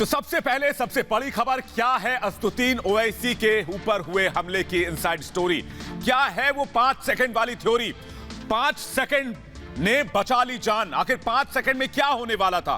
तो सबसे पहले सबसे बड़ी खबर क्या है? असदुद्दीन ओवैसी के ऊपर हुए हमले की इनसाइड स्टोरी क्या है? वो 5 सेकंड वाली थ्योरी, 5 सेकंड ने बचा ली जान। आखिर 5 सेकंड में क्या होने वाला था?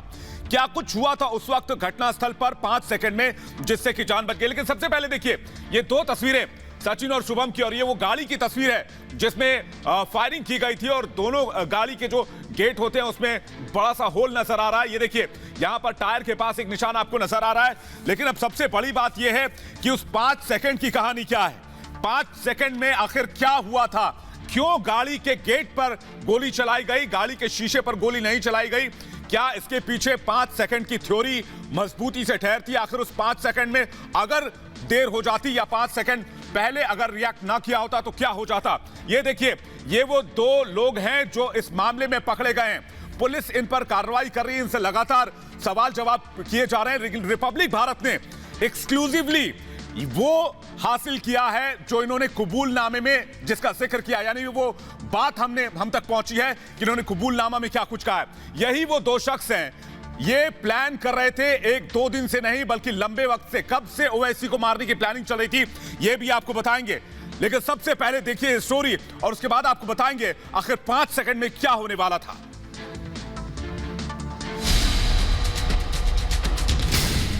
क्या कुछ हुआ था उस वक्त घटनास्थल पर 5 सेकंड में जिससे कि जान बच गई? लेकिन सबसे पहले देखिए ये दो तस्वीरें सचिन और शुभम की, और ये वो गाड़ी की तस्वीर है जिसमें फायरिंग की गई थी और दोनों गाड़ी के जो गेट होते हैं उसमें बड़ा सा होल नजर आ रहा है। ये देखिए यहां पर टायर के पास एक निशान आपको नजर आ रहा है। लेकिन अब सबसे बड़ी बात यह है कि उस 5 सेकंड की कहानी क्या है? 5 सेकंड में आखिर क्या हुआ था? क्यों गाड़ी के गेट पर गोली चलाई गई, गाड़ी के शीशे पर गोली नहीं चलाई गई? क्या इसके पीछे 5 सेकंड की थ्योरी मजबूती से ठहरती? आखिर उस 5 सेकंड में अगर देर हो जाती या 5 सेकंड पहले अगर रिएक्ट ना किया होता तो क्या हो जाता? ये देखिए ये वो दो लोग हैं जो इस मामले में पकड़े गए हैं। पुलिस इन पर कार्रवाई कर रही है, इनसे लगातार सवाल जवाब किए जा रहे हैं। लेकिन रिपब्लिक भारत ने एक्सक्लूसिवली वो हासिल किया है जो इन्होंने कबूलनामे में जिसका जिक्र किया, यानी वो बात हम तक पहुंची है कि इन्होंने कबूलनामा में क्या कुछ कहा है। यही वो दो शख्स हैं, ये प्लान कर रहे थे 1-2 दिन से नहीं बल्कि लंबे वक्त से। कब से ओवैसी को मारने की प्लानिंग चल रही थी ये भी आपको बताएंगे। लेकिन सबसे पहले देखिए स्टोरी और उसके बाद आपको बताएंगे आखिर 5 सेकंड में क्या होने वाला था।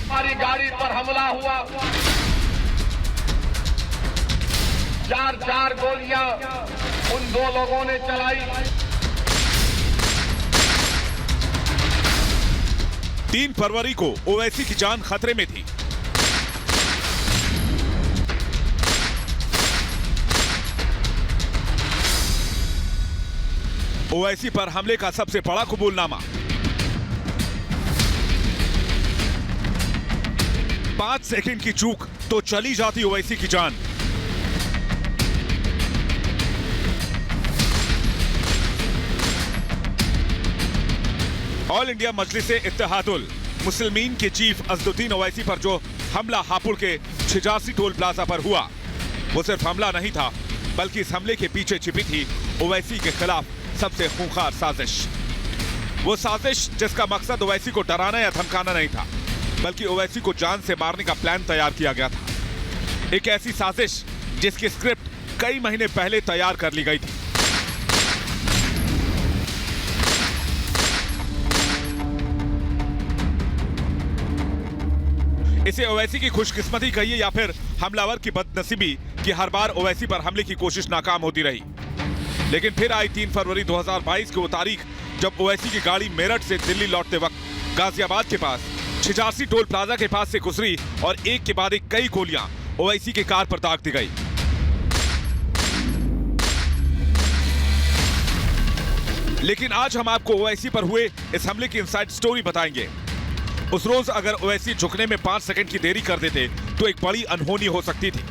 हमारी गाड़ी पर हमला हुआ, 4 गोलियां उन दो लोगों ने चलाई। 3 फरवरी को ओवैसी की जान खतरे में थी। ओवैसी पर हमले का सबसे बड़ा कबूलनामा। 5 सेकंड की चूक तो चली जाती ओवैसी की जान। ऑल इंडिया मजलिसे इत्तेहादुल मुस्लिमीन के चीफ असदुद्दीन ओवैसी पर जो हमला हापुड़ के छिजासी टोल प्लाजा पर हुआ, वो सिर्फ हमला नहीं था बल्कि इस हमले के पीछे छिपी थी ओवैसी के खिलाफ सबसे खूंखार साजिश। वो साजिश जिसका मकसद ओवैसी को डराना या धमकाना नहीं था बल्कि ओवैसी को जान से मारने का प्लान तैयार किया गया था। एक ऐसी साजिश जिसकी स्क्रिप्ट कई महीने पहले तैयार कर ली गई थी। इसे ओवैसी की खुशकिस्मती कहिए या फिर हमलावर की बदनसीबी कि हर बार ओवैसी पर हमले की कोशिश नाकाम होती रही। लेकिन फिर आई 3 फरवरी 2022 की वो तारीख जब ओवैसी की गाड़ी मेरठ से दिल्ली लौटते वक्त गाजियाबाद के पास छिजासी टोल प्लाजा के पास से गुजरी और एक के बाद एक कई गोलियां ओवैसी की कार पर दाग दी गई। लेकिन आज हम आपको ओवैसी पर हुए इस हमले की इनसाइड स्टोरी बताएंगे। उस रोज अगर ओवैसी झुकने में 5 सेकंड की देरी कर देते तो एक बड़ी अनहोनी हो सकती थी।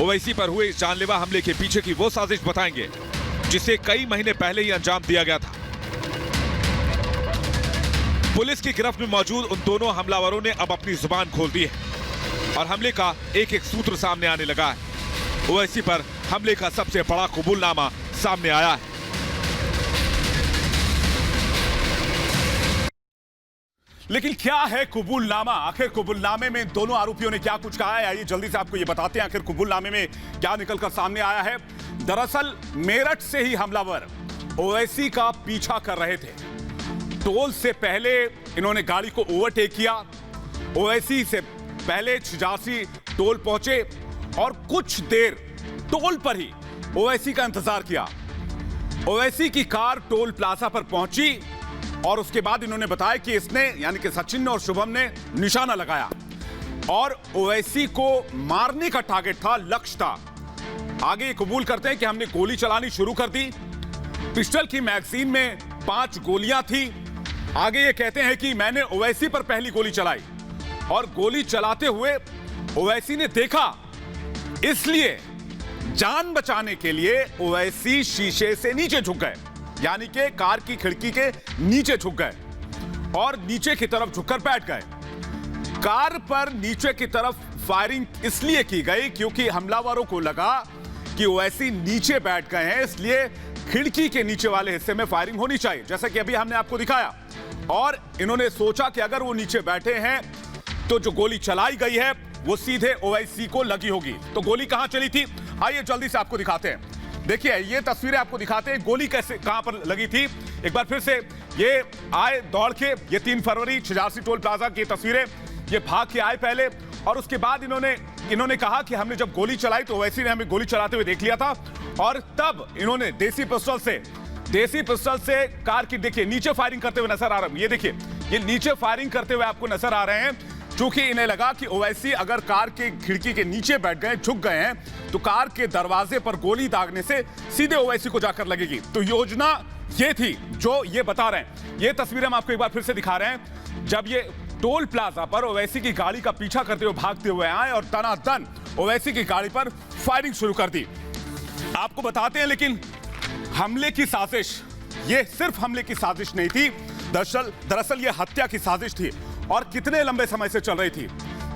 ओवैसी पर हुए इस जानलेवा हमले के पीछे की वो साजिश बताएंगे जिसे कई महीने पहले ही अंजाम दिया गया था। पुलिस की गिरफ्त में मौजूद उन दोनों हमलावरों ने अब अपनी जुबान खोल दी है और हमले का एक एक सूत्र सामने आने लगा है। ओवैसी पर हमले का सबसे बड़ा कबूलनामा सामने आया है। लेकिन क्या है कबूलनामा? आखिर कबूलनामे में दोनों आरोपियों ने क्या कुछ कहा है, आइए जल्दी से आपको ये बताते हैं आखिर कबूलनामे में क्या निकलकर सामने आया है। दरअसल मेरठ से ही हमलावर ओवैसी का पीछा कर रहे थे। टोल से पहले इन्होंने गाड़ी को ओवरटेक किया। ओवैसी से पहले छिजासी टोल पहुंचे और कुछ देर टोल पर ही ओवैसी का इंतजार किया। ओवैसी की कार टोल प्लाजा पर पहुंची और उसके बाद इन्होंने बताया कि इसने यानी कि सचिन और शुभम ने निशाना लगाया और ओवैसी को मारने का टारगेट था, लक्ष्य था। आगे ये कबूल करते हैं कि हमने गोली चलानी शुरू कर दी। पिस्टल की मैगजीन में 5 गोलियां थी। आगे ये कहते हैं कि मैंने ओवैसी पर पहली गोली चलाई और गोली चलाते हुए ओवैसी ने देखा, इसलिए जान बचाने के लिए ओवैसी शीशे से नीचे झुक गए, यानी कि कार की खिड़की के नीचे झुक गए और नीचे की तरफ झुककर बैठ गए। कार पर नीचे की तरफ फायरिंग इसलिए की गई क्योंकि हमलावरों को लगा कि ओवैसी नीचे बैठ गए हैं, इसलिए खिड़की के नीचे वाले हिस्से में फायरिंग होनी चाहिए, जैसा कि अभी हमने आपको दिखाया। और इन्होंने सोचा कि अगर वो नीचे बैठे हैं तो जो गोली चलाई गई है वो सीधे ओवैसी को लगी होगी। तो गोली कहां चली थी, आइए जल्दी से आपको दिखाते हैं। देखिए ये तस्वीरें आपको दिखाते हैं, गोली कैसे कहां पर लगी थी। एक बार फिर से ये आए दौड़ के, ये 3 फरवरी छिजारसी टोल प्लाजा की तस्वीरें, ये भाग के आए पहले और उसके बाद इन्होंने कहा कि हमने जब गोली चलाई तो ओवैसी ने हमें गोली चलाते हुए देख लिया था और तब इन्होंने देसी पिस्टल से कार की, देखिए नीचे फायरिंग करते हुए नजर आ रहा है। ये देखिए ये नीचे फायरिंग करते हुए आपको नजर आ रहे हैं, क्योंकि इन्हें लगा कि ओवैसी अगर कार के खिड़की के नीचे बैठ गए, झुक गए हैं, तो कार के दरवाजे पर गोली दागने से सीधे ओवैसी को जाकर लगेगी। तो योजना ये थी जो ये बता रहे हैं। ये तस्वीरें हम आपको एक बार फिर से दिखा रहे हैं, जब ये टोल प्लाजा पर ओवैसी की गाड़ी का पीछा करते हुए भागते हुए आए और दनादन ओवैसी की गाड़ी पर फायरिंग शुरू कर दी। आपको बताते हैं, लेकिन हमले की साजिश, ये सिर्फ हमले की साजिश नहीं थी, दरअसल ये हत्या की साजिश थी और कितने लंबे समय से चल रही थी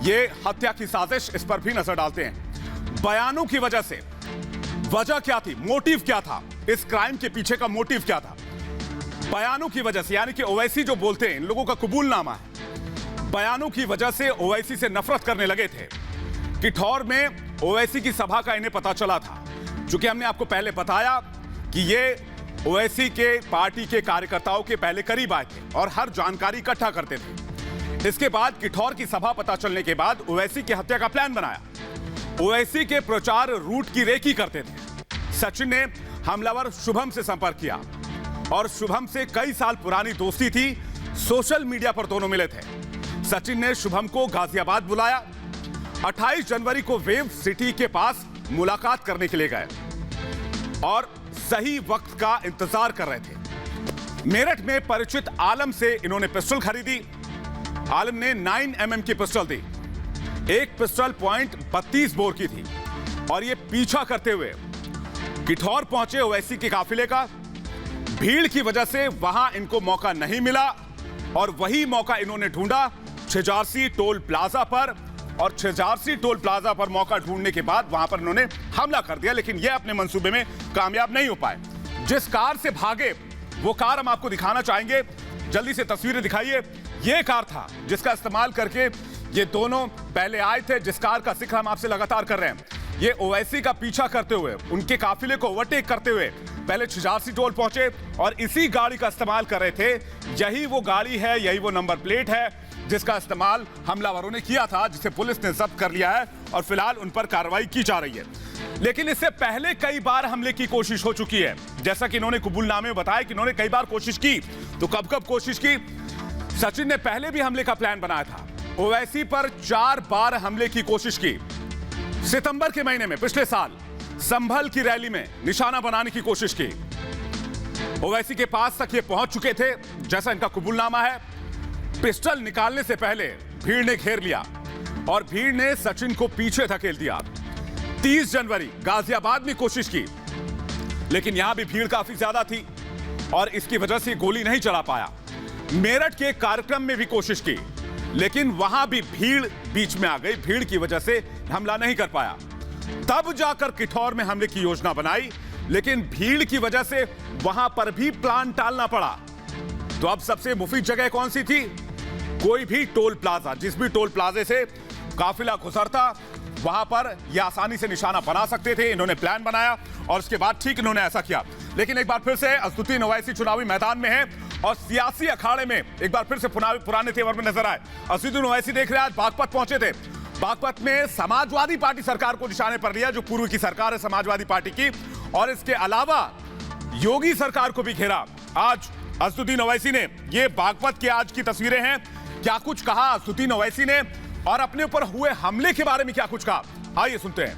ये हत्या की साजिश, इस पर भी नजर डालते हैं। बयानों की वजह से वजह क्या थी, मोटिव क्या था, इस क्राइम के पीछे का मोटिव क्या था। बयानों की वजह से, यानी कि ओवैसी जो बोलते हैं, इन लोगों का कबूलनामा है, बयानों की वजह से ओवैसी से नफरत करने लगे थे। किठौर में ओवैसी की सभा का इन्हें पता चला था, चूंकि हमने आपको पहले बताया कि ये ओवैसी के पार्टी के कार्यकर्ताओं के पहले करीब आए थे और हर जानकारी इकट्ठा करते थे। इसके बाद किठौर की सभा पता चलने के बाद ओवैसी की हत्या का प्लान बनाया। ओवैसी के प्रचार रूट की रेकी करते थे। सचिन ने हमलावर शुभम से संपर्क किया और शुभम से कई साल पुरानी दोस्ती थी, सोशल मीडिया पर दोनों मिले थे। सचिन ने शुभम को गाजियाबाद बुलाया। 28 जनवरी को वेव सिटी के पास मुलाकात करने के लिए गए और सही वक्त का इंतजार कर रहे थे। मेरठ में परिचित आलम से इन्होंने पिस्टल खरीदी। आलम ने 9mm की पिस्टल दी। एक पिस्टल .32 बोर की थी और ये पीछा करते हुए किठौर पहुंचे ओवैसी के काफिले का। भीड़ की वजह से वहां इनको मौका नहीं मिला और वही मौका इन्होंने ढूंढा छिजारसी टोल प्लाजा पर, और छिजारसी टोल प्लाजा पर मौका ढूंढने के बाद वहां पर इन्होंने हमला कर दिया, लेकिन यह अपने मंसूबे में कामयाब नहीं हो पाए। जिस कार से भागे वो कार हम आपको दिखाना चाहेंगे, जल्दी से तस्वीरें दिखाइए। यह कार था जिसका इस्तेमाल करके ये दोनों पहले आए थे, जिस कार का जिक्र हम आपसे लगातार कर रहे हैं। ये ओवैसी का पीछा करते हुए, उनके काफिले को ओवरटेक करते हुए पहले छिजारसी टोल पहुंचे और इसी गाड़ी का इस्तेमाल कर रहे थे। यही वो गाड़ी है, यही वो नंबर प्लेट है जिसका इस्तेमाल हमलावरों ने किया था, जिसे पुलिस ने जब्त कर लिया है और फिलहाल उन पर कार्रवाई की जा रही है। लेकिन इससे पहले कई बार हमले की कोशिश हो चुकी है, जैसा कि इन्होंने कबूलनामे में बताया कि इन्होंने कई बार कोशिश की। तो कब कब कोशिश की? सचिन ने पहले भी हमले का प्लान बनाया था। ओवैसी पर 4 बार हमले की कोशिश की। सितंबर के महीने में पिछले साल संभल की रैली में निशाना बनाने की कोशिश की। ओवैसी के पास तक ये पहुंच चुके थे, जैसा इनका कबूलनामा है। पिस्टल निकालने से पहले भीड़ ने घेर लिया और भीड़ ने सचिन को पीछे धकेल दिया। 30 जनवरी गाजियाबाद में कोशिश की, लेकिन यहां भी भीड़ काफी ज्यादा थी और इसकी वजह से गोली नहीं चला पाया। मेरठ के कार्यक्रम में भी कोशिश की, लेकिन वहां भी भीड़ बीच में आ गई। भीड़ की वजह से हमला नहीं कर पाया। तब जाकर किठौर में हमले की योजना बनाई, लेकिन भीड़ की वजह से वहां पर भी प्लान टालना पड़ा। तो अब सबसे मुफीद जगह कौन सी थी? कोई भी टोल प्लाजा, जिस भी टोल प्लाजे से काफिला गुजरता, वहां पर यह आसानी से निशाना बना सकते थे। इन्होंने प्लान बनाया और उसके बाद ठीक इन्होंने ऐसा किया। लेकिन एक बार फिर से असदुद्दीन ओवैसी चुनावी मैदान में है और सियासी अखाड़े में एक बार फिर से पुराने तेवर में नजर आए। असदुद्दीन ओवैसी देख रहे हैं, आज बागपत पहुंचे थे। बागपत में समाजवादी पार्टी सरकार को निशाने पर लिया, जो पूर्व की सरकार है समाजवादी पार्टी की, और इसके अलावा योगी सरकार को भी घेरा। आज असदुद्दीन ओवैसी ने, ये बागपत की आज की तस्वीरें हैं, क्या कुछ कहा असदुद्दीन ओवैसी ने और अपने ऊपर हुए हमले के बारे में क्या कुछ कहा, आइए सुनते हैं।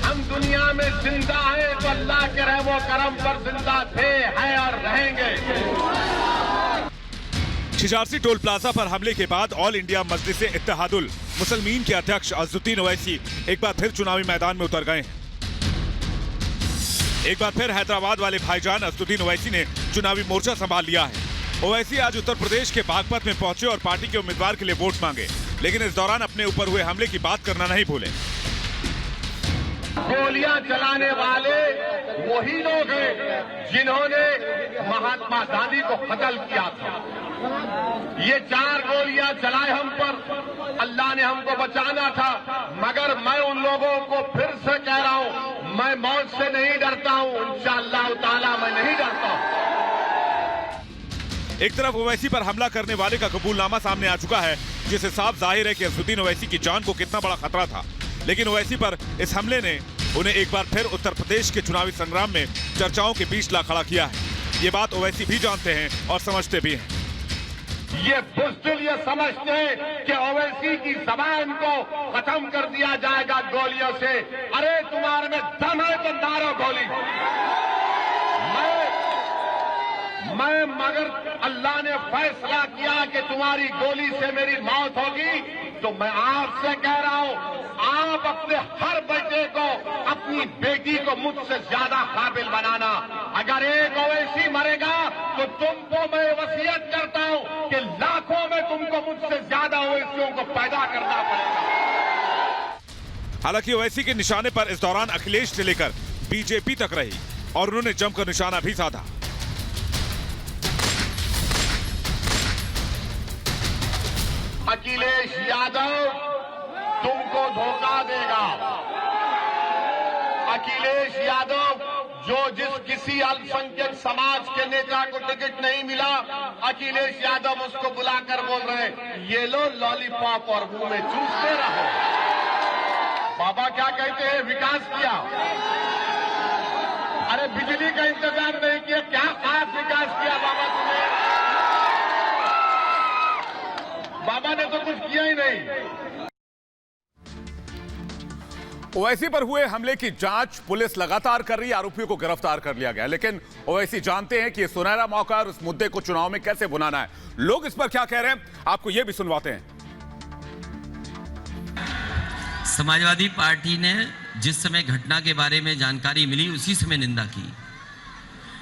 हम दुनिया में जिंदा हैं तो अल्लाह के रहमो करम पर जिंदा थे, हैं और रहेंगे। छिजारसी टोल प्लाजा पर हमले के बाद ऑल इंडिया मजलिस इत्तेहादुल मुसलमीन के अध्यक्ष असदुद्दीन ओवैसी एक बार फिर चुनावी मैदान में उतर गए हैं। एक बार फिर हैदराबाद वाले भाईजान असदुद्दीन ओवैसी ने चुनावी मोर्चा संभाल लिया है। ओवैसी आज उत्तर प्रदेश के बागपत में पहुंचे और पार्टी के उम्मीदवार के लिए वोट मांगे, लेकिन इस दौरान अपने ऊपर हुए हमले की बात करना नहीं भूले। गोलियां चलाने वाले वही लोग हैं जिन्होंने महात्मा गांधी को कत्ल किया था। ये 4 गोलियां चलाए हम पर, अल्लाह ने हमको बचाना था, मगर मैं उन लोगों को फिर से कह रहा हूं, मैं मौत से नहीं डरता हूं, इंशाअल्लाह ताला मैं नहीं डरता हूं। एक तरफ ओवैसी पर हमला करने वाले का कबूलनामा सामने आ चुका है, जिससे साफ जाहिर है कि असदुद्दीन ओवैसी की जान को कितना बड़ा खतरा था। लेकिन ओवैसी पर इस हमले ने उन्हें एक बार फिर उत्तर प्रदेश के चुनावी संग्राम में चर्चाओं के बीच ला खड़ा किया है। ये बात ओवैसी भी जानते हैं और समझते भी हैं। ये बुज़दिल ये समझते हैं कि ओवैसी की जबान को खत्म कर दिया जाएगा गोलियों से। अरे तुम्हारे में दम है तो मारो गोली। मैं मगर अल्लाह ने फैसला किया कि तुम्हारी गोली से मेरी मौत होगी, तो मैं आपसे कह रहा हूं, आप अपने हर बेटे को, अपनी बेटी को मुझसे ज्यादा काबिल बनाना। अगर एक ओवैसी मरेगा तो तुमको मैं वसीयत करता हूं कि लाखों में तुमको मुझसे ज्यादा ओवैसियों को पैदा करना पड़ेगा। हालांकि ओवैसी के निशाने पर इस दौरान अखिलेश से लेकर बीजेपी तक रही और उन्होंने जमकर निशाना भी साधा। अखिलेश यादव तुमको धोखा देगा। अखिलेश यादव जिस किसी अल्पसंख्यक समाज के नेता को टिकट नहीं मिला, अखिलेश यादव उसको बुलाकर बोल रहे हैं, ये लो लॉलीपॉप और मुंह में चूसते रहो। बाबा क्या कहते हैं, विकास किया। अरे बिजली का इंतजाम नहीं किया, क्या खास विकास किया बाबा तुमने? बाबा ने तो कुछ किया ही नहीं। ओवैसी पर हुए हमले की जांच पुलिस लगातार कर रही है, आरोपियों को गिरफ्तार कर लिया गया। लेकिन ओवैसी जानते हैं कि ये सुनहरा मौका और उस मुद्दे को चुनाव में कैसे बुनाना है। लोग इस पर क्या कह रहे हैं, आपको यह भी सुनवाते हैं। समाजवादी पार्टी ने जिस समय घटना के बारे में जानकारी मिली उसी समय निंदा की।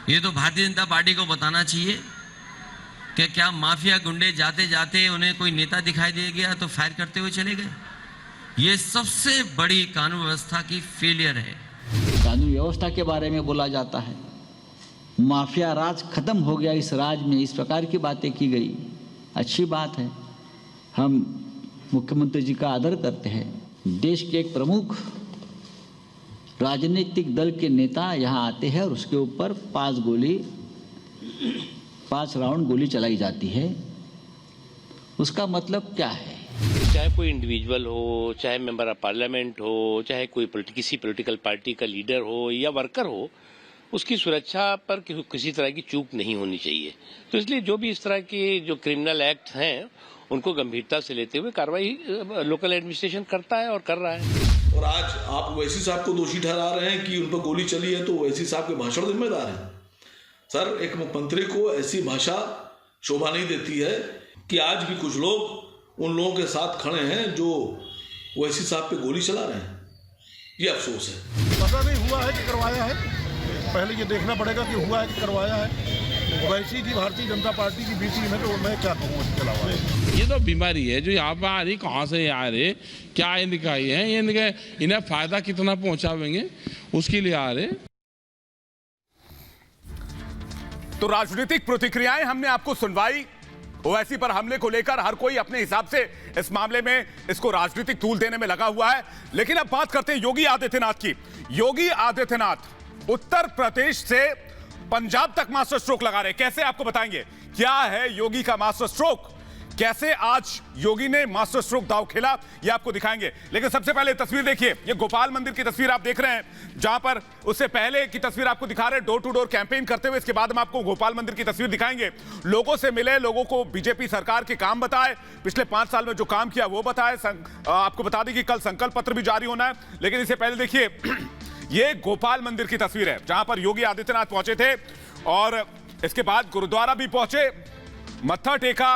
ये तो भारतीय जनता पार्टी को बताना चाहिए कि क्या माफिया गुंडे जाते जाते उन्हें कोई नेता दिखाई दे गया तो फायर करते हुए चले गए। ये सबसे बड़ी कानून व्यवस्था की फेलियर है। कानून व्यवस्था के बारे में बोला जाता है, माफिया राज खत्म हो गया इस राज में, इस प्रकार की बातें की गई। अच्छी बात है, हम मुख्यमंत्री जी का आदर करते हैं। देश के एक प्रमुख राजनीतिक दल के नेता यहाँ आते हैं और उसके ऊपर 5 राउंड गोली चलाई जाती है, उसका मतलब क्या है? चाहे कोई इंडिविजुअल हो, चाहे मेंबर ऑफ पार्लियामेंट हो, चाहे कोई किसी पॉलिटिकल पार्टी का लीडर हो या वर्कर हो, उसकी सुरक्षा पर किसी तरह की चूक नहीं होनी चाहिए। तो इसलिए जो भी इस तरह के जो क्रिमिनल एक्ट हैं उनको गंभीरता से लेते हुए कार्रवाई लोकल एडमिनिस्ट्रेशन करता है और कर रहा है। और आज आप ओवैसी साहब को दोषी ठहरा रहे हैं कि उन पर गोली चली है, तो ओवैसी साहब के भाषण जिम्मेदार हैं। सर, एक मुख्यमंत्री को ऐसी भाषा शोभा नहीं देती है कि आज भी कुछ लोग उन लोगों के साथ खड़े हैं जो ओवैसी साहब पे गोली चला रहे हैं। ये अफसोस है। पता नहीं हुआ है कि करवाया है, पहले ये देखना पड़ेगा कि हुआ है कि करवाया है। ओवैसी जी भारतीय जनता पार्टी की बीसी में, तो मैं क्या कहूँ इसके अलावा। ये तो बीमारी है जो यहाँ पे आ रही, कहाँ से आ रहे, क्या इनका ये है, इन्हें फायदा कितना पहुँचावेंगे उसके लिए आ रहे। तो राजनीतिक प्रतिक्रियाएं हमने आपको सुनवाई। ओवैसी पर हमले को लेकर हर कोई अपने हिसाब से इस मामले में इसको राजनीतिक तूल देने में लगा हुआ है। लेकिन अब बात करते हैं योगी आदित्यनाथ की। योगी आदित्यनाथ उत्तर प्रदेश से पंजाब तक मास्टर स्ट्रोक लगा रहे। कैसे, आपको बताएंगे क्या है योगी का मास्टर स्ट्रोक, कैसे आज योगी ने मास्टर स्ट्रोक दांव खेला, ये आपको दिखाएंगे। लेकिन सबसे पहले तस्वीर देखिए, ये गोपाल मंदिर की तस्वीर आप देख रहे हैं, जहां पर उससे पहले की तस्वीर आपको दिखा रहे हैं डोर टू डोर कैंपेन करते हुए। इसके बाद हम आपको गोपाल मंदिर की तस्वीर दिखाएंगे। लोगों से मिले, लोगों को बीजेपी सरकार के काम बताए, पिछले 5 साल में जो काम किया वो बताए। आपको बता दें कि कल संकल्प पत्र भी जारी होना है। लेकिन इससे पहले देखिए, ये गोपाल मंदिर की तस्वीर है जहां पर योगी आदित्यनाथ पहुंचे थे और इसके बाद गुरुद्वारा भी पहुंचे, मत्था टेका,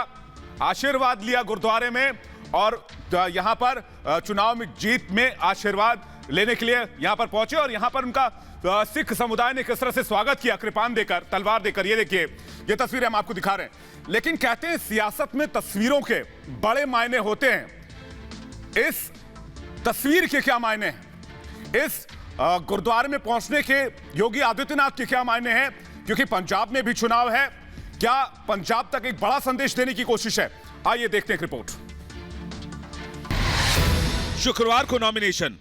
आशीर्वाद लिया गुरुद्वारे में और यहां पर चुनाव में जीत में आशीर्वाद लेने के लिए यहां पर पहुंचे। और यहां पर उनका सिख समुदाय ने किस तरह से स्वागत किया, कृपान देकर, तलवार देकर। ये देखिए, ये तस्वीरें हम आपको दिखा रहे हैं। लेकिन कहते हैं सियासत में तस्वीरों के बड़े मायने होते हैं। इस तस्वीर के क्या मायने हैं, इस गुरुद्वारे में पहुंचने के योगी आदित्यनाथ के क्या मायने हैं, क्योंकि पंजाब में भी चुनाव है। क्या पंजाब तक एक बड़ा संदेश देने की कोशिश है? आइए देखते हैं एक रिपोर्ट। शुक्रवार को नॉमिनेशन,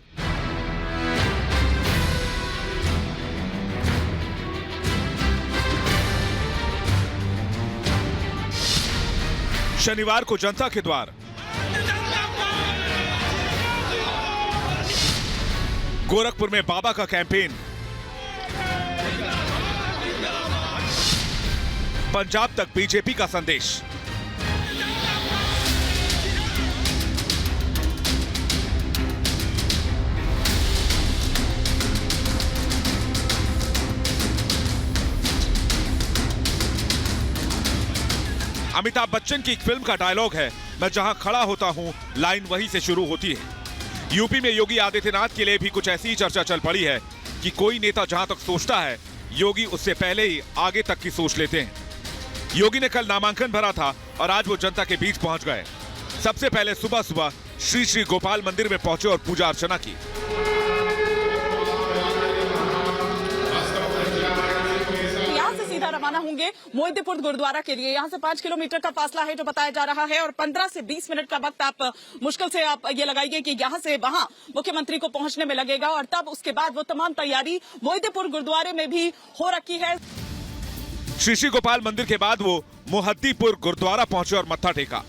शनिवार को जनता के द्वार, गोरखपुर में बाबा का कैंपेन, पंजाब तक बीजेपी का संदेश। अमिताभ बच्चन की एक फिल्म का डायलॉग है, मैं जहां खड़ा होता हूं लाइन वहीं से शुरू होती है। यूपी में योगी आदित्यनाथ के लिए भी कुछ ऐसी ही चर्चा चल पड़ी है कि कोई नेता जहां तक सोचता है, योगी उससे पहले ही आगे तक की सोच लेते हैं। योगी ने कल नामांकन भरा था और आज वो जनता के बीच पहुंच गए। सबसे पहले सुबह सुबह श्री श्री गोपाल मंदिर में पहुंचे और पूजा अर्चना की। सीधा रवाना होंगे मोहिद्दीपुर गुरुद्वारा के लिए। यहाँ से 5 किलोमीटर का फासला है जो बताया जा रहा है, और 15 से 20 मिनट का वक्त आप मुश्किल से आप ये लगाइए कि यहाँ से वहाँ मुख्यमंत्री को पहुँचने में लगेगा। और तब उसके बाद वो तमाम तैयारी मोहिद्दीपुर गुरुद्वारे में भी हो रखी है। श्री श्री गोपाल मंदिर के बाद वो मोहिद्दीपुर गुरुद्वारा पहुंचे और मत्था टेका।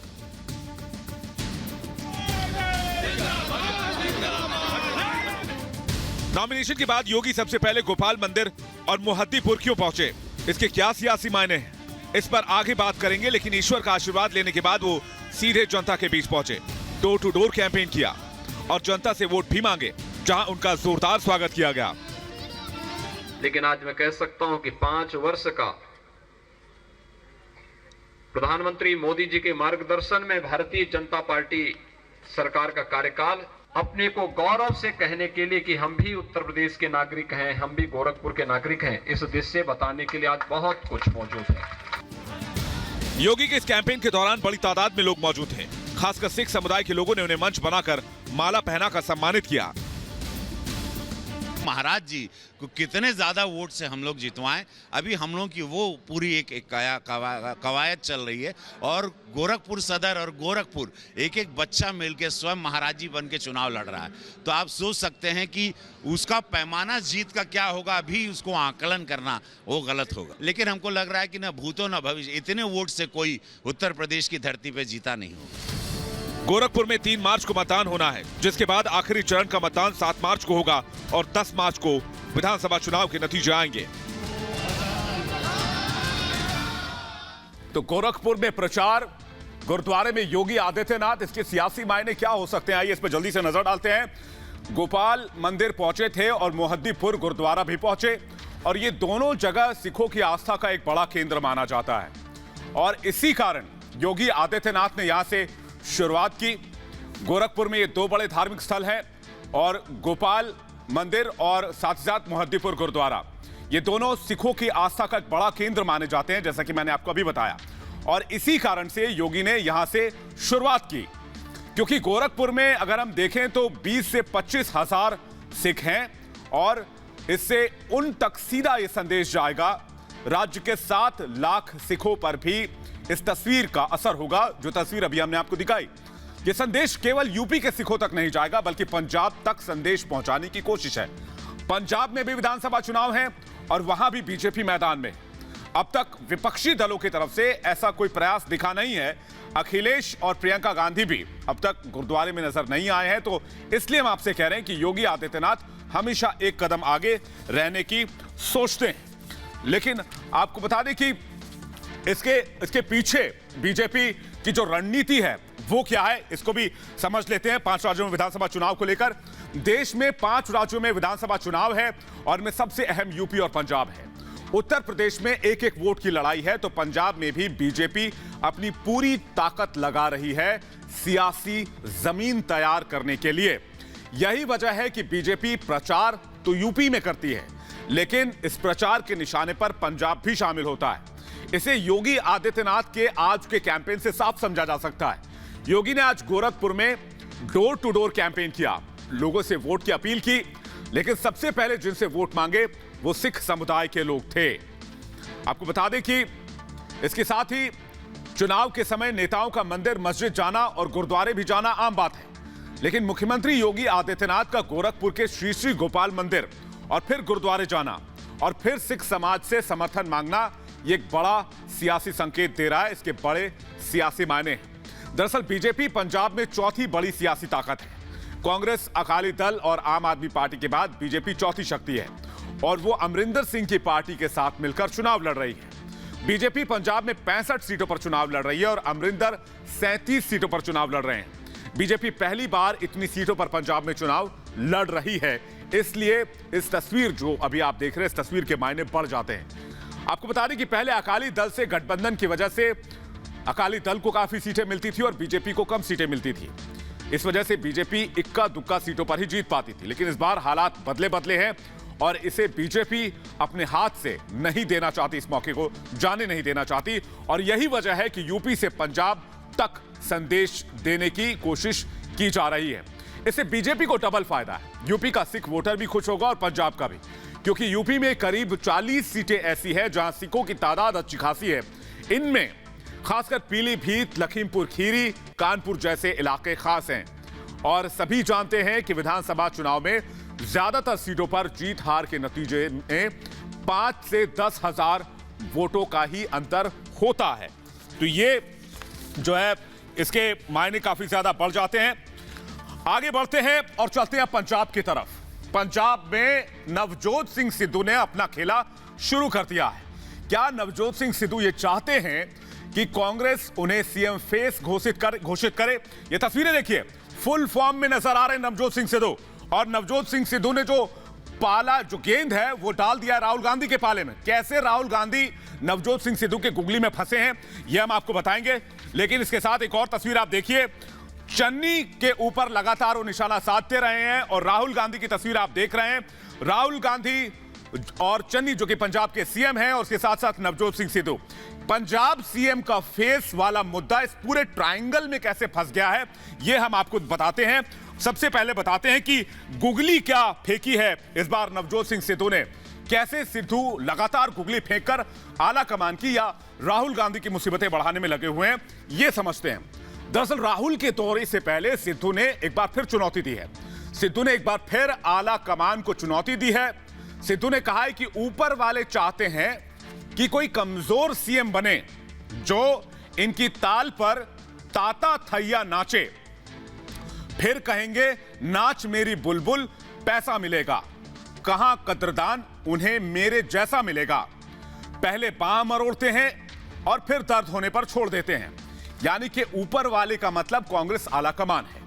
नॉमिनेशन के बाद योगी सबसे पहले गोपाल मंदिर और मोहिद्दीपुर क्यों पहुंचे, इसके क्या सियासी मायने हैं, इस पर आगे बात करेंगे। लेकिन ईश्वर का आशीर्वाद लेने के बाद वो सीधे जनता के बीच पहुंचे, डोर टू डोर कैंपेन किया और जनता से वोट भी मांगे, जहां उनका जोरदार स्वागत किया गया। लेकिन आज मैं कह सकता हूं कि 5 वर्ष का प्रधानमंत्री मोदी जी के मार्गदर्शन में भारतीय जनता पार्टी सरकार का कार्यकाल अपने को गौरव से कहने के लिए कि हम भी उत्तर प्रदेश के नागरिक हैं, हम भी गोरखपुर के नागरिक हैं, इस देश से बताने के लिए आज बहुत कुछ मौजूद है। योगी के इस कैंपेन के दौरान बड़ी तादाद में लोग मौजूद थे। खासकर सिख समुदाय के लोगों ने उन्हें मंच बनाकर माला पहनाकर सम्मानित किया। महाराज जी को कितने ज्यादा वोट से हम लोग जितवाएं, अभी हम लोग की वो पूरी एक कवायद चल रही है। और गोरखपुर सदर और गोरखपुर एक एक बच्चा मिलकर स्वयं महाराज जी बन के चुनाव लड़ रहा है। तो आप सोच सकते हैं कि उसका पैमाना जीत का क्या होगा, अभी उसको आकलन करना वो गलत होगा। लेकिन हमको लग रहा है कि न भूतो न भविष्य, इतने वोट से कोई उत्तर प्रदेश की धरती पे जीता नहीं होगा। गोरखपुर में 3 मार्च को मतदान होना है, जिसके बाद आखिरी चरण का मतदान 7 मार्च को होगा और 10 मार्च को विधानसभा चुनाव के नतीजे आएंगे। तो गोरखपुर में प्रचार, गुरुद्वारे में योगी आदित्यनाथ, इसके सियासी मायने क्या हो सकते हैं, आइए इस पर जल्दी से नजर डालते हैं। गोपाल मंदिर पहुंचे थे और मोहिद्दीपुर गुरुद्वारा भी पहुंचे, और ये दोनों जगह सिखों की आस्था का एक बड़ा केंद्र माना जाता है। और इसी कारण योगी आदित्यनाथ ने यहां से शुरुआत की। गोरखपुर में ये 2 बड़े धार्मिक स्थल हैं, और गोपाल मंदिर और साथ ही साथ मोहिद्दीपुर गुरुद्वारा, ये दोनों सिखों की आस्था का एक बड़ा केंद्र माने जाते हैं, जैसा कि मैंने आपको अभी बताया। और इसी कारण से योगी ने यहां से शुरुआत की, क्योंकि गोरखपुर में अगर हम देखें तो 20 से 25 हजार सिख हैं, और इससे उन तक सीधा ये संदेश जाएगा। राज्य के 7 लाख सिखों पर भी इस तस्वीर का असर होगा, जो तस्वीर अभी हमने आपको दिखाई। यह संदेश केवल यूपी के सिखों तक नहीं जाएगा, बल्कि पंजाब तक संदेश पहुंचाने की कोशिश है। पंजाब में भी विधानसभा चुनाव है और वहां भी बीजेपी मैदान में। अब तक विपक्षी दलों की तरफ से ऐसा कोई प्रयास दिखा नहीं है। अखिलेश और प्रियंका गांधी भी अब तक गुरुद्वारे में नजर नहीं आए हैं, तो इसलिए हम आपसे कह रहे हैं कि योगी आदित्यनाथ हमेशा एक कदम आगे रहने की सोचते हैं। लेकिन आपको बता दें कि इसके पीछे बीजेपी की जो रणनीति है वो क्या है, इसको भी समझ लेते हैं। 5 राज्यों में विधानसभा चुनाव को लेकर देश में 5 राज्यों में विधानसभा चुनाव है, और इनमें सबसे अहम यूपी और पंजाब है। उत्तर प्रदेश में एक एक वोट की लड़ाई है, तो पंजाब में भी बीजेपी अपनी पूरी ताकत लगा रही है सियासी जमीन तैयार करने के लिए। यही वजह है कि बीजेपी प्रचार तो यूपी में करती है, लेकिन इस प्रचार के निशाने पर पंजाब भी शामिल होता है। इसे योगी आदित्यनाथ के आज के कैंपेन से साफ समझा जा सकता है। योगी ने आज गोरखपुर में डोर टू डोर कैंपेन किया, लोगों से वोट की अपील की, लेकिन सबसे पहले जिनसे वोट मांगे वो सिख समुदाय के लोग थे। आपको बता दें कि इसके साथ ही चुनाव के समय नेताओं का मंदिर मस्जिद जाना और गुरुद्वारे भी जाना आम बात है, लेकिन मुख्यमंत्री योगी आदित्यनाथ का गोरखपुर के श्री श्री गोपाल मंदिर और फिर गुरुद्वारे जाना और फिर सिख समाज से समर्थन मांगना ये एक बड़ा सियासी संकेत दे रहा है। इसके बड़े सियासी मायने हैं। दरअसल बीजेपी पंजाब में चौथी बड़ी सियासी ताकत है। कांग्रेस, अकाली दल और आम आदमी पार्टी के बाद बीजेपी चौथी शक्ति है और वो अमरिंदर सिंह की पार्टी के साथ मिलकर चुनाव लड़ रही है। बीजेपी पंजाब में 65 सीटों पर चुनाव लड़ रही है और अमरिंदर 37 सीटों पर चुनाव लड़ रहे हैं। बीजेपी पहली बार इतनी सीटों पर पंजाब में चुनाव लड़ रही है, इसलिए इस तस्वीर जो अभी आप देख रहे हैं, इस तस्वीर के मायने बढ़ जाते हैं। आपको बता दें कि पहले अकाली दल से गठबंधन की वजह से अकाली दल को काफी सीटें मिलती थी और बीजेपी को कम सीटें मिलती थी। इस वजह से बीजेपी इक्का दुक्का सीटों पर ही जीत पाती थी, लेकिन इस बार हालात बदले हैं और इसे बीजेपी अपने हाथ से नहीं देना चाहती, इस मौके को जाने नहीं देना चाहती और यही वजह है कि यूपी से पंजाब तक संदेश देने की कोशिश की जा रही है। इससे बीजेपी को डबल फायदा है। यूपी का सिख वोटर भी खुश होगा और पंजाब का भी, क्योंकि यूपी में करीब 40 सीटें ऐसी है जहां सिखों की तादाद अच्छी खासी है। इनमें खासकर पीलीभीत, लखीमपुर खीरी, कानपुर जैसे इलाके खास हैं और सभी जानते हैं कि विधानसभा चुनाव में ज्यादातर सीटों पर जीत हार के नतीजे में 5 से 10 हजार वोटों का ही अंतर होता है। तो ये जो है इसके मायने काफी ज्यादा बढ़ जाते हैं। आगे बढ़ते हैं और चलते हैं पंजाब की तरफ। पंजाब में नवजोत सिंह सिद्धू ने अपना खेला शुरू कर दिया है। क्या नवजोत सिंह सिद्धू ये चाहते हैं कि कांग्रेस उन्हें सीएम फेस घोषित करे? ये तस्वीरें देखिए, फुल फॉर्म में नजर आ रहे हैं नवजोत सिंह सिद्धू और नवजोत सिंह सिद्धू ने जो गेंद है वो डाल दिया राहुल गांधी के पाले में। कैसे राहुल गांधी नवजोत सिंह सिद्धू के गुगली में फंसे हैं ये हम आपको बताएंगे, लेकिन इसके साथ एक और तस्वीर आप देखिए। चन्नी के ऊपर लगातार वो निशाना साधते रहे हैं और राहुल गांधी की तस्वीर आप देख रहे हैं। राहुल गांधी और चन्नी जो कि पंजाब के सीएम हैं और उसके साथ साथ नवजोत सिंह सिद्धू। पंजाब सीएम का फेस वाला मुद्दा इस पूरे ट्रायंगल में कैसे फंस गया है ये हम आपको बताते हैं। सबसे पहले बताते हैं कि गुगली क्या फेंकी है इस बार नवजोत सिंह सिद्धू ने। कैसे सिद्धू लगातार गुगली फेंककर आला कमान की या राहुल गांधी की मुसीबतें बढ़ाने में लगे हुए हैं, ये समझते हैं। दरअसल राहुल के दौरे से पहले सिद्धू ने एक बार फिर चुनौती दी है। सिद्धू ने एक बार फिर आला कमान को चुनौती दी है। सिद्धू ने कहा है कि ऊपर वाले चाहते हैं कि कोई कमजोर सीएम बने जो इनकी ताल पर ताता थैया नाचे, फिर कहेंगे नाच मेरी बुलबुल पैसा मिलेगा, कहां कद्रदान उन्हें मेरे जैसा मिलेगा। पहले बांह मरोड़ते हैं और फिर दर्द होने पर छोड़ देते हैं। यानी कि ऊपर वाले का मतलब कांग्रेस आला कमान है।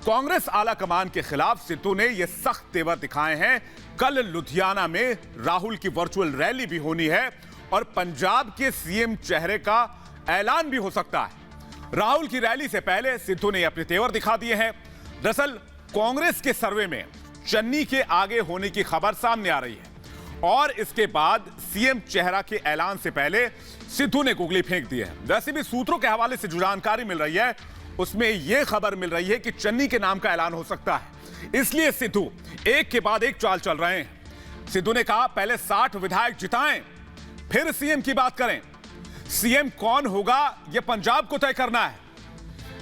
कांग्रेस आला कमान के खिलाफ सिद्धू ने यह सख्त तेवर दिखाए हैं। कल लुधियाना में राहुल की वर्चुअल रैली भी होनी है और पंजाब के सीएम चेहरे का ऐलान भी हो सकता है। राहुल की रैली से पहले सिद्धू ने अपने तेवर दिखा दिए हैं। दरअसल कांग्रेस के सर्वे में चन्नी के आगे होने की खबर सामने आ रही है और इसके बाद सीएम चेहरा के ऐलान से पहले सिद्धू ने गुगली फेंक दी है। वैसे भी सूत्रों के हवाले से जो जानकारी मिल रही है उसमें यह खबर मिल रही है कि चन्नी के नाम का ऐलान हो सकता है, इसलिए सिद्धू एक के बाद एक चाल चल रहे हैं। सिद्धू ने कहा पहले 60 विधायक जिताएं फिर सीएम की बात करें। सीएम कौन होगा यह पंजाब को तय करना है।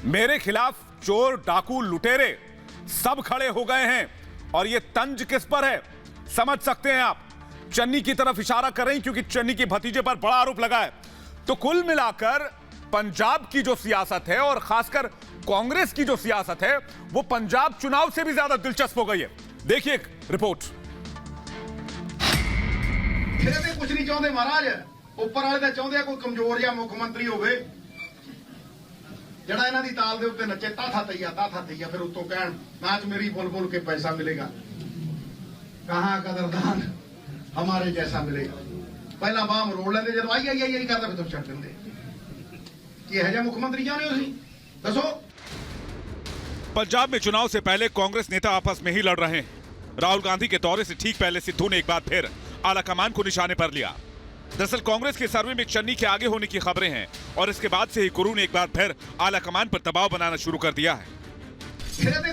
मेरे खिलाफ चोर, डाकू, लुटेरे सब खड़े हो गए हैं और यह तंज किस पर है समझ सकते हैं आप। चन्नी की तरफ इशारा कर रही हैं क्योंकि चन्नी के भतीजे पर बड़ा आरोप लगा है। तो कुल मिलाकर पंजाब की जो सियासत है और खासकर कांग्रेस की जो सियासत है वो पंजाब चुनाव से भी ज्यादा दिलचस्प हो गई है। देखिए एक रिपोर्ट। कुछ नहीं चाहते महाराज, ऊपर वाले तो चाहते कोई कमजोर या मुख्यमंत्री होवे जड़ा इन्हां दी ताल दे उत्ते नचे ताथा तैया फिर उत्तों कहण नाच मेरी बुलबुल के पैसा मिलेगा, कहां कदरदान हमारे जैसा मिलेगा। पहला बाम रोड लेंदे जब आई करदा फिर तो छड्ड दिंदे कि है जा मुख्यमंत्री जाने हो सी दसो। पंजाब में चुनाव से पहले कांग्रेस नेता आपस में ही लड़ रहे हैं। राहुल गांधी के दौरे से ठीक पहले सिद्धू ने एक बार फिर आला कमान को निशाने पर लिया। दरअसल कांग्रेस के सर्वे में चन्नी के आगे होने की खबरें हैं और इसके बाद से ही गुरु ने एक बार फिर आला कमान पर दबाव बनाना शुरू कर दिया है।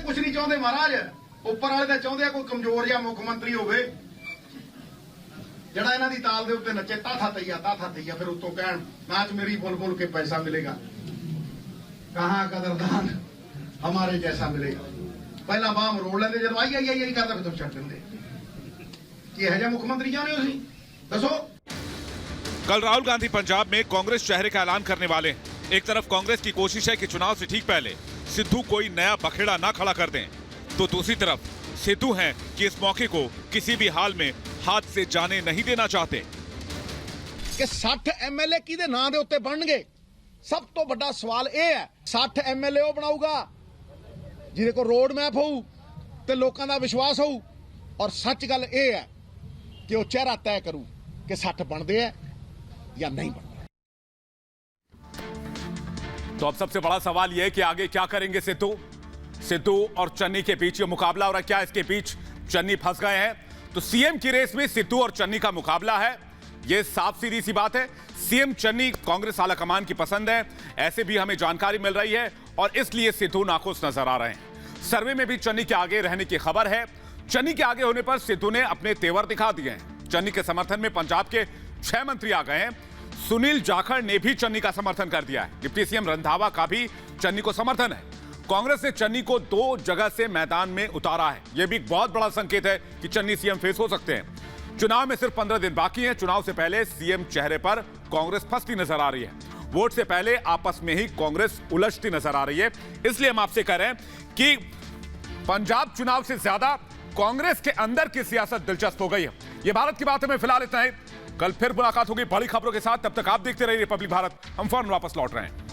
कुछ नहीं चाहते महाराज, ਉੱਪਰ ਵਾਲੇ ਤਾਂ ਚਾਹੁੰਦੇ ਆ ਕੋਈ ਕਮਜ਼ੋਰ ਜਿਹਾ ਮੁੱਖ ਮੰਤਰੀ ਹੋਵੇ ਜਿਹੜਾ ਇਹਨਾਂ ਦੀ ਤਾਲ ਦੇ ਉੱਤੇ ਨੱਚੇ ਤਾਥਾ ਤਈਆ ਫਿਰ ਉੱਤੋਂ ਕਹਿਣ ਨਾਚ ਮੇਰੀ ਬੁਲਬੁਲ ਕੇ ਪੈਸਾ ਮਿਲੇਗਾ ਕਹਾਂ ਕਦਰਦਾਨ ਹਮਾਰੇ ਜੈਸਾ ਮਿਲੇਗਾ ਪਹਿਲਾਂ ਬਾਹ ਮਰੋੜ ਲੈਂਦੇ ਜਦੋਂ ਆਈ ਕਰਦਾ ਫਿਰ ਛੱਡ ਦਿੰਦੇ ਕੀ ਇਹੋ ਜਿਹਾ ਮੁੱਖ ਮੰਤਰੀ ਚਾਹੁੰਦੇ ਹੋ ਤੁਸੀਂ ਦੱਸੋ। कल राहुल गांधी पंजाब में कांग्रेस चेहरे का ऐलान करने वाले हैं। एक तरफ कांग्रेस की कोशिश है कि चुनाव से ठीक पहले सिद्धू कोई नया बखेड़ा ना खड़ा कर दें, तो दूसरी तरफ सिद्धू हैं कि इस मौके को किसी भी हाल में हाथ से जाने नहीं देना चाहते। कि 60 MLA किहदे नां दे उत्ते बनणगे, सब तो बड़ा सवाल यह है 60 MLA ਉਹ ਬਣਾਊਗਾ ਜਿਹਦੇ ਕੋਲ रोड मैप ਹੋਊ ਤੇ ਲੋਕਾਂ ਦਾ ਵਿਸ਼ਵਾਸ ਹੋਊ और सच गल ਇਹ है कि ਉਹ ਚਿਹਰਾ तय करू कि 60 ਬਣਦੇ ਆ या नहीं बनता। तो अब सबसे बड़ा सवाल यह है कि आगे क्या करेंगे सिद्धू और चन्नी के बीच ये मुकाबला, और क्या इसके बीच चन्नी फंस गए हैं? तो सीएम की रेस में सिद्धू और चन्नी का मुकाबला है, यह साफ सीधी सी बात है। सीएम चन्नी कांग्रेस आला कमान की पसंद है, ऐसे भी हमें जानकारी मिल रही है, और इसलिए सिद्धू नाखुश नजर आ रहे हैं। सर्वे में भी चन्नी के आगे रहने की खबर है। चन्नी के आगे होने पर सिद्धू ने अपने तेवर दिखा दिए हैं। चन्नी के समर्थन में पंजाब के 6 मंत्री आ गए हैं। सुनील जाखड़ ने भी चन्नी का समर्थन कर दिया है। डिप्टी सीएम रंधावा का भी चन्नी को समर्थन है। कांग्रेस ने चन्नी को 2 जगह से मैदान में उतारा है। यह भी एक बहुत बड़ा संकेत है कि चन्नी सीएम फेस हो सकते हैं। चुनाव में सिर्फ 15 दिन बाकी हैं। चुनाव से पहले सीएम चेहरे पर कांग्रेस फंसती नजर आ रही है। वोट से पहले आपस में ही कांग्रेस उलझती नजर आ रही है। इसलिए हम आपसे कह रहे हैं कि पंजाब चुनाव से ज्यादा कांग्रेस के अंदर की सियासत दिलचस्प हो गई है। यह भारत की बात है। मैं फिलहाल इतना ही, कल फिर मुलाकात होगी बड़ी खबरों के साथ। तब तक आप देखते रहिए रिपब्लिक भारत। हम फौरन वापस लौट रहे हैं।